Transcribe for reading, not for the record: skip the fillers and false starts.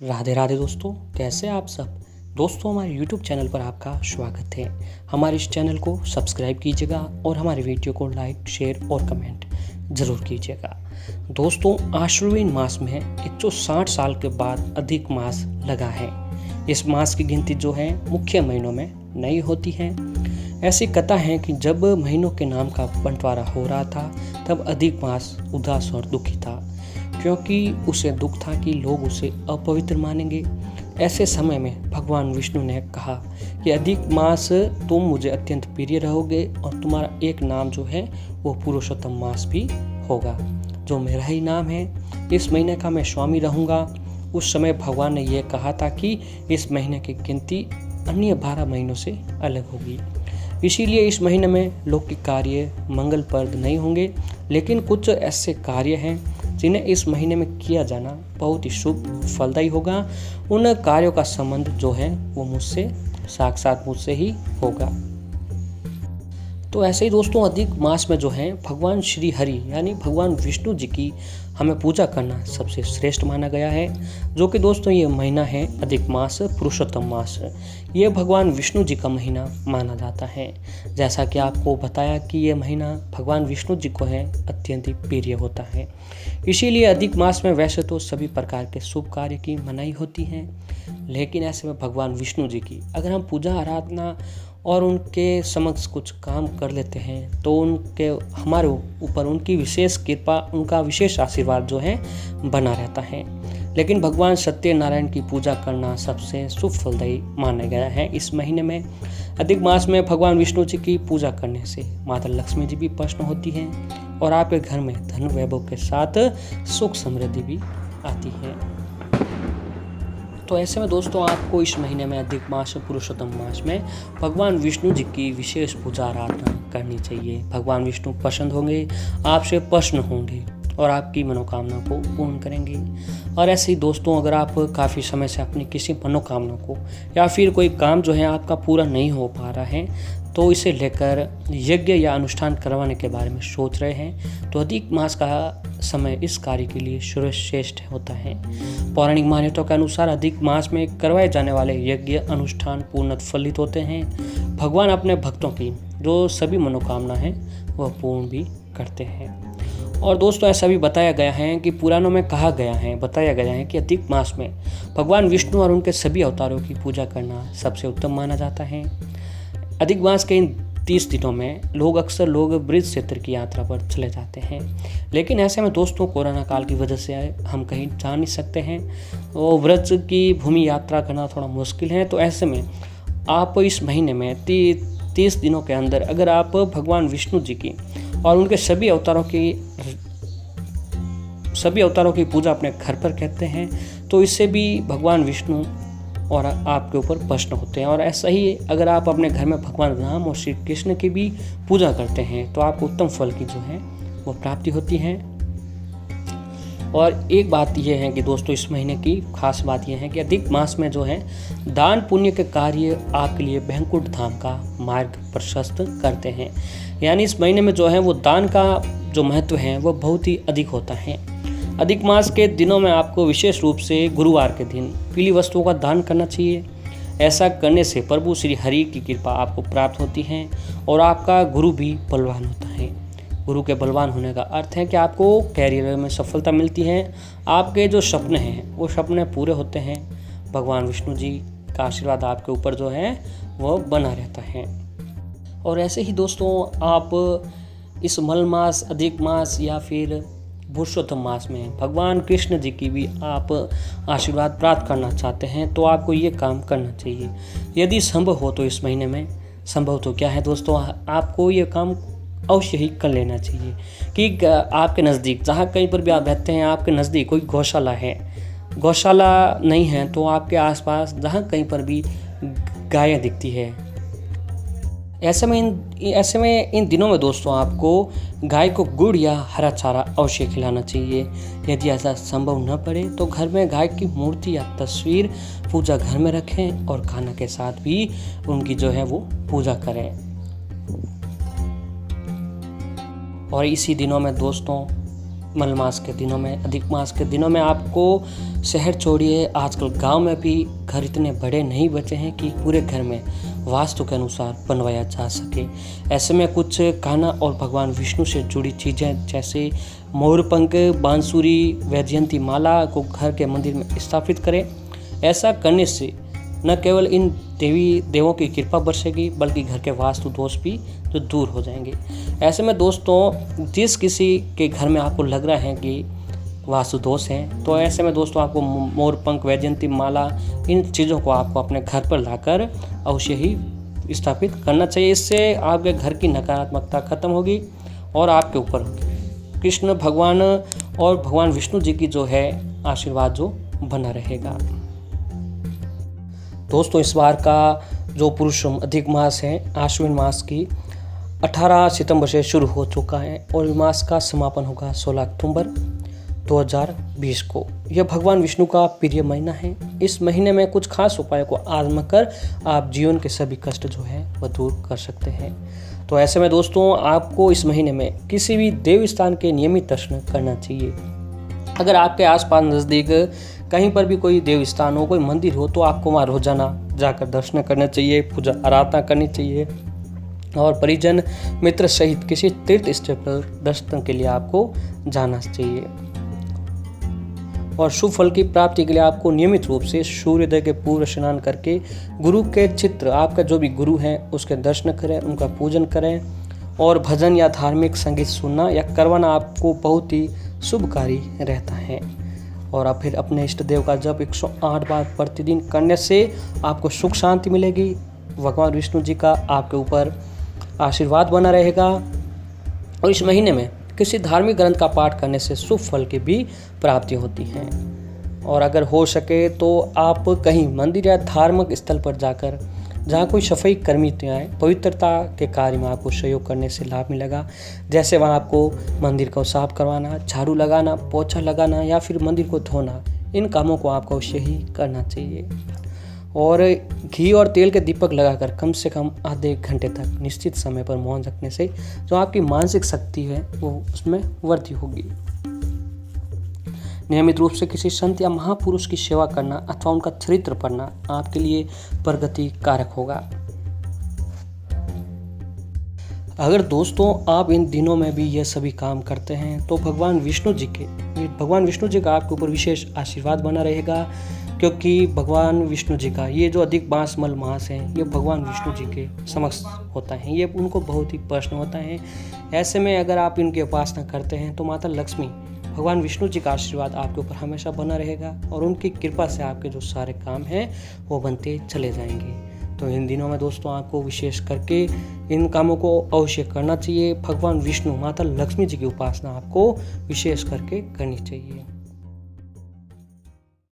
राधे राधे दोस्तों, कैसे आप सब। दोस्तों, हमारे YouTube चैनल पर आपका स्वागत है। हमारे इस चैनल को सब्सक्राइब कीजिएगा और हमारे वीडियो को लाइक, शेयर और कमेंट ज़रूर कीजिएगा। दोस्तों, आश्विन मास में 160 साल के बाद अधिक मास लगा है। इस मास की गिनती जो है मुख्य महीनों में नहीं होती है। ऐसी कथा है कि जब महीनों के नाम का बंटवारा हो रहा था तब अधिक मास उदास और दुखी था, क्योंकि उसे दुख था कि लोग उसे अपवित्र मानेंगे। ऐसे समय में भगवान विष्णु ने कहा कि अधिक मास तुम मुझे अत्यंत प्रिय रहोगे और तुम्हारा एक नाम जो है वो पुरुषोत्तम मास भी होगा, जो मेरा ही नाम है। इस महीने का मैं स्वामी रहूँगा। उस समय भगवान ने यह कहा था कि इस महीने की गिनती अन्य 12 महीनों से अलग होगी। इसीलिए इस महीने में लौकिक कार्य मंगलप्रद नहीं होंगे, लेकिन कुछ ऐसे कार्य हैं जिन्हें इस महीने में किया जाना बहुत ही शुभ फलदायी होगा। उन कार्यों का संबंध जो है वो मुझसे साक्षात मुझसे ही होगा। तो ऐसे ही दोस्तों, अधिक मास में जो है भगवान श्री हरि यानी भगवान विष्णु जी की हमें पूजा करना सबसे श्रेष्ठ माना गया है। जो कि दोस्तों ये महीना है अधिक मास पुरुषोत्तम मास, ये भगवान विष्णु जी का महीना माना जाता है। जैसा कि आपको बताया कि ये महीना भगवान विष्णु जी को है अत्यंत ही प्रिय होता है। इसीलिए अधिक मास में वैसे तो सभी प्रकार के शुभ कार्य की मनाही होती है, लेकिन ऐसे में भगवान विष्णु जी की अगर हम पूजा आराधना और उनके समक्ष कुछ काम कर लेते हैं तो उनके हमारे ऊपर उनकी विशेष कृपा, उनका विशेष आशीर्वाद जो है बना रहता है। लेकिन भगवान सत्यनारायण की पूजा करना सबसे शुभ फलदायी माना गया है। इस महीने में अधिक मास में भगवान विष्णु जी की पूजा करने से माता लक्ष्मी जी भी प्रसन्न होती हैं और आपके घर में धन वैभव के साथ सुख समृद्धि भी आती है। तो ऐसे में दोस्तों, आपको इस महीने में अधिक मास पुरुषोत्तम मास में भगवान विष्णु जी की विशेष पूजा आराधना करनी चाहिए। भगवान विष्णु पसंद होंगे, आपसे प्रसन्न होंगे और आपकी मनोकामना को पूर्ण करेंगे। और ऐसे ही दोस्तों, अगर आप काफ़ी समय से अपनी किसी मनोकामना को या फिर कोई काम जो है आपका पूरा नहीं हो पा रहा है, तो इसे लेकर यज्ञ या अनुष्ठान करवाने के बारे में सोच रहे हैं, तो अधिक मास का समय इस कार्य के लिए सर्वश्रेष्ठ होता है। पौराणिक मान्यताओं के अनुसार अधिक मास में करवाए जाने वाले यज्ञ अनुष्ठान पूर्ण फलित होते हैं। भगवान अपने भक्तों की जो सभी मनोकामना है वह पूर्ण भी करते हैं। और दोस्तों, ऐसा भी बताया गया है कि पुराणों में बताया गया है कि अधिक मास में भगवान विष्णु और उनके सभी अवतारों की पूजा करना सबसे उत्तम माना जाता है। अधिक मास के इन 30 दिनों में अक्सर ब्रज क्षेत्र की यात्रा पर चले जाते हैं, लेकिन ऐसे में दोस्तों कोरोना काल की वजह से हम कहीं जा नहीं सकते हैं और ब्रज की भूमि यात्रा करना थोड़ा मुश्किल है। तो ऐसे में आप इस महीने में 30 दिनों के अंदर अगर आप भगवान विष्णु जी की और उनके सभी अवतारों की पूजा अपने घर पर करते हैं तो इससे भी भगवान विष्णु और आपके ऊपर प्रसन्न होते हैं। और ऐसा ही अगर आप अपने घर में भगवान राम और श्री कृष्ण की भी पूजा करते हैं तो आपको उत्तम फल की जो है वो प्राप्ति होती है। और एक बात यह है कि दोस्तों, इस महीने की खास बात यह है कि अधिक मास में जो है दान पुण्य के कार्य आपके लिए वैकुंठ धाम का मार्ग प्रशस्त करते हैं। यानी इस महीने में जो है वो दान का जो महत्व है वो बहुत ही अधिक होता है। अधिक मास के दिनों में आपको विशेष रूप से गुरुवार के दिन पीली वस्तुओं का दान करना चाहिए। ऐसा करने से प्रभु श्री हरि की कृपा आपको प्राप्त होती है और आपका गुरु भी बलवान होता है। गुरु के बलवान होने का अर्थ है कि आपको कैरियर में सफलता मिलती है, आपके जो सपने हैं वो सपने पूरे होते हैं। भगवान विष्णु जी का आशीर्वाद आपके ऊपर जो है वो बना रहता है। और ऐसे ही दोस्तों, आप इस मल मास, अधिक मास या फिर पुरुषोत्तम मास में भगवान कृष्ण जी की भी आप आशीर्वाद प्राप्त करना चाहते हैं तो आपको ये काम करना चाहिए। यदि संभव हो तो इस महीने में, संभव तो क्या है दोस्तों, आपको ये काम अवश्य ही कर लेना चाहिए कि आपके नज़दीक जहाँ कहीं पर भी आप रहते हैं, आपके नज़दीक कोई गौशाला है, गौशाला नहीं है तो आपके आसपास जहाँ कहीं पर भी गायें दिखती है, ऐसे में इन दिनों में दोस्तों आपको गाय को गुड़ या हरा चारा अवश्य खिलाना चाहिए। यदि ऐसा संभव न पड़े तो घर में गाय की मूर्ति या तस्वीर पूजा घर में रखें और खाना के साथ भी उनकी जो है वो पूजा करें। और इसी दिनों में दोस्तों मलमास के दिनों में, अधिक मास के दिनों में आपको शहर छोड़िए, आजकल गांव में भी घर इतने बड़े नहीं बचे हैं कि पूरे घर में वास्तु के अनुसार बनवाया जा सके। ऐसे में कुछ कान्हा और भगवान विष्णु से जुड़ी चीज़ें जैसे मोरपंख, बांसुरी, वैजयंती माला को घर के मंदिर में स्थापित करें। ऐसा करने से न केवल इन देवी देवों की कृपा बरसेगी बल्कि घर के वास्तु दोष भी तो दूर हो जाएंगे। ऐसे में दोस्तों, जिस किसी के घर में आपको लग रहा है कि वास्तु दोष हैं, तो ऐसे में दोस्तों आपको मोरपंख, वैजयंती माला, इन चीज़ों को आपको अपने घर पर लाकर अवश्य ही स्थापित करना चाहिए। इससे आपके घर की नकारात्मकता खत्म होगी और आपके ऊपर कृष्ण भगवान और भगवान विष्णु जी की जो है आशीर्वाद जो बना रहेगा। दोस्तों, इस बार का जो पुरुषोत्तम अधिक मास है, आश्विन मास की 18 सितंबर से शुरू हो चुका है और मास का समापन होगा 16 अक्टूबर 2020 को। यह भगवान विष्णु का प्रिय महीना है। इस महीने में कुछ खास उपायों को आजमा कर आप जीवन के सभी कष्ट जो है वह दूर कर सकते हैं। तो ऐसे में दोस्तों, आपको इस महीने में किसी भी देव स्थान के नियमित दर्शन करना चाहिए। अगर आपके आसपास नज़दीक कहीं पर भी कोई देव स्थान हो, कोई मंदिर हो, तो आपको वहाँ रोजाना जाकर दर्शन करना चाहिए, पूजा आराधना करनी चाहिए और परिजन मित्र सहित किसी तीर्थ स्थल पर दर्शन के लिए आपको जाना चाहिए। और शुभ फल की प्राप्ति के लिए आपको नियमित रूप से सूर्योदय के पूर्व स्नान करके गुरु के चित्र, आपका जो भी गुरु हैं उसके दर्शन करें, उनका पूजन करें और भजन या धार्मिक संगीत सुनना या करवाना आपको बहुत ही शुभकारी रहता है। और आप फिर अपने इष्ट देव का जप 108 बार प्रतिदिन करने से आपको सुख शांति मिलेगी। भगवान विष्णु जी का आपके ऊपर आशीर्वाद बना रहेगा। और इस महीने में किसी धार्मिक ग्रंथ का पाठ करने से शुभ फल की भी प्राप्ति होती है। और अगर हो सके तो आप कहीं मंदिर या धार्मिक स्थल पर जाकर, जहाँ कोई सफाई कर्मी आए, पवित्रता के कार्य में आपको सहयोग करने से लाभ मिलेगा। जैसे वहाँ आपको मंदिर को साफ करवाना, झाड़ू लगाना, पोछा लगाना या फिर मंदिर को धोना, इन कामों को आपको अवश्य ही करना चाहिए। और घी और तेल के दीपक लगाकर कम से कम आधे घंटे तक निश्चित समय पर मौन रखने से जो आपकी मानसिक शक्ति है वो उसमें वृद्धि होगी। नियमित रूप से किसी संत या महापुरुष की सेवा करना अथवा उनका चरित्र पढ़ना आपके लिए प्रगति कारक होगा। अगर दोस्तों आप इन दिनों में भी यह सभी काम करते हैं तो भगवान विष्णु जी का आपके ऊपर विशेष आशीर्वाद बना रहेगा, क्योंकि भगवान विष्णु जी का ये जो अधिक मास मल मास है, ये भगवान विष्णु जी के समक्ष होता है, ये उनको बहुत ही प्रश्न होता है। ऐसे में अगर आप इनकी उपासना करते हैं तो माता लक्ष्मी, भगवान विष्णु जी का आशीर्वाद आपके ऊपर हमेशा बना रहेगा और उनकी कृपा से आपके जो सारे काम हैं वो बनते चले जाएंगे। तो इन दिनों में दोस्तों आपको विशेष करके इन कामों को अवश्य करना चाहिए। भगवान विष्णु, माता लक्ष्मी जी की उपासना आपको विशेष करके करनी चाहिए।